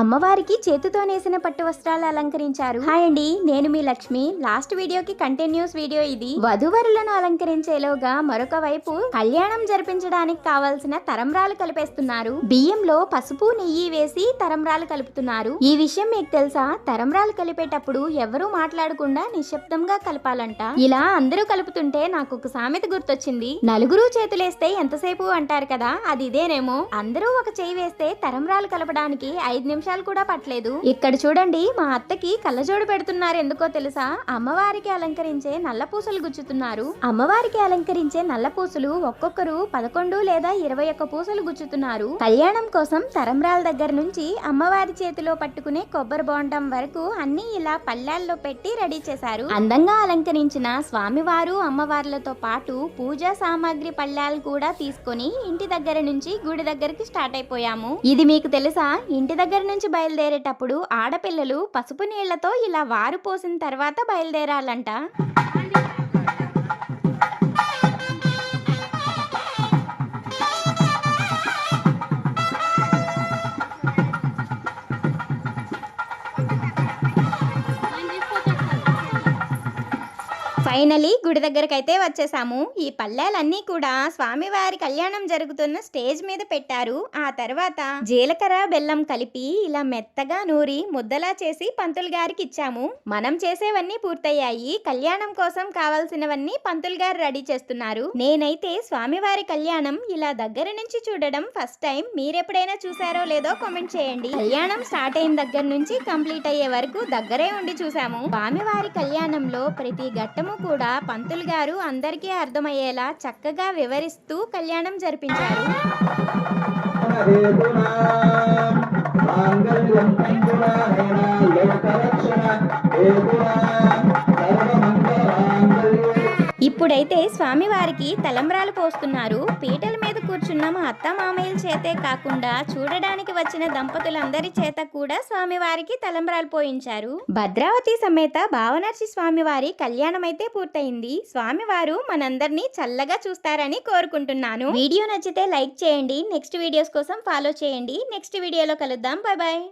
అమ్మవారికి చేతితో నేసిన పట్టు వస్త్రాలు అలంకరించారు. హాయ్ అండి, నేను మీ లక్ష్మి. లాస్ట్ వీడియోకి కంటిన్యూస్ వీడియో ఇది. వధూవరులను అలంకరించేలోగా మరొక వైపు కళ్యాణం జరిపించడానికి కావాల్సిన తరంబ్రాలు కలిపేస్తున్నారు. బియ్యంలో పసుపు నెయ్యి వేసి తరంబ్రాలు కలుపుతున్నారు. ఈ విషయం మీకు తెలుసా? తరంబ్రాలు కలిపేటప్పుడు ఎవరూ మాట్లాడకుండా నిశ్శబ్దంగా కలపాలంట. ఇలా అందరూ కలుపుతుంటే నాకు ఒక సామెత గుర్తొచ్చింది. నలుగురు చేతులేస్తే ఎంతసేపు అంటారు కదా, అది ఇదేనేమో. అందరూ ఒక చేయి వేస్తే తరంబ్రాలు కలపడానికి 5 నిమిషాలు కూడా పట్టలేదు. ఇక్కడ చూడండి, మా అత్తకి కళ్ళజోడు పెడుతున్నారు. ఎందుకో తెలుసా? అమ్మవారికి అలంకరించే నల్ల పూసలు గుచ్చుతున్నారు. అమ్మవారికి అలంకరించే నల్ల పూసలు ఒక్కొక్కరు 11 లేదా 21 పూసలు గుచ్చుతున్నారు. కళ్యాణం కోసం తరంబ్రాల దగ్గర నుంచి అమ్మవారి చేతిలో పట్టుకునే కొబ్బరి బోండం వరకు అన్ని ఇలా పళ్ళాల్లో పెట్టి రెడీ చేశారు. అందంగా అలంకరించిన స్వామివారు అమ్మవార్లతో పాటు పూజా సామాగ్రి పళ్ళాలు కూడా తీసుకొని ఇంటి దగ్గర నుంచి గుడి దగ్గరికి స్టార్ట్ అయిపోయాము. ఇది మీకు తెలుసా? ఇంటి దగ్గర నుంచి బయలుదేరేటప్పుడు ఆడపిల్లలు పసుపు నీళ్లతో ఇలా వారు పోసిన తర్వాత బయలుదేరాలంట. ఫైనలీ గుడి దగ్గరకైతే వచ్చేసాము. ఈ పళ్ళాలన్నీ కూడా స్వామివారి కళ్యాణం జరుగుతున్న స్టేజ్ మీద పెట్టారు. ఆ తర్వాత జీలకర్ర బెల్లం కలిపి ఇలా మెత్తగా నూరి ముద్దలా చేసి పంతులు గారికి ఇచ్చాము. మనం చేసేవన్నీ పూర్తయ్యాయి. కళ్యాణం కోసం కావాల్సినవన్నీ పంతులు గారు రెడీ చేస్తున్నారు. నేనైతే స్వామివారి కళ్యాణం ఇలా దగ్గర నుంచి చూడడం ఫస్ట్ టైం. మీరెప్పుడైనా చూసారో లేదో కామెంట్ చేయండి. కళ్యాణం స్టార్ట్ అయిన దగ్గర నుంచి కంప్లీట్ అయ్యే వరకు దగ్గరే ఉండి చూసాము. స్వామివారి కళ్యాణంలో ప్రతి ఘట్టము కూడా పంతులు గారు అందరికీ అర్థమయ్యేలా చక్కగా వివరిస్తూ కళ్యాణం జరిపించారు. ఇప్పుడైతే స్వామివారికి తలంబ్రాలు పోస్తున్నారు. పీటల మీద కూర్చున్న మా అత్త మామయ్యల చేతే కాకుండా చూడడానికి వచ్చిన దంపతులందరి చేత కూడా స్వామివారికి తలంబ్రాలు పోయించారు. భద్రావతి సమేత భావనర్షి స్వామివారి కళ్యాణం అయితే పూర్తయింది. స్వామివారు మనందరినీ చల్లగా చూస్తారని కోరుకుంటున్నాను. వీడియో నచ్చితే లైక్ చేయండి. నెక్స్ట్ వీడియోస్ కోసం ఫాలో చేయండి. నెక్స్ట్ వీడియోలో కలుద్దాం. Bye bye.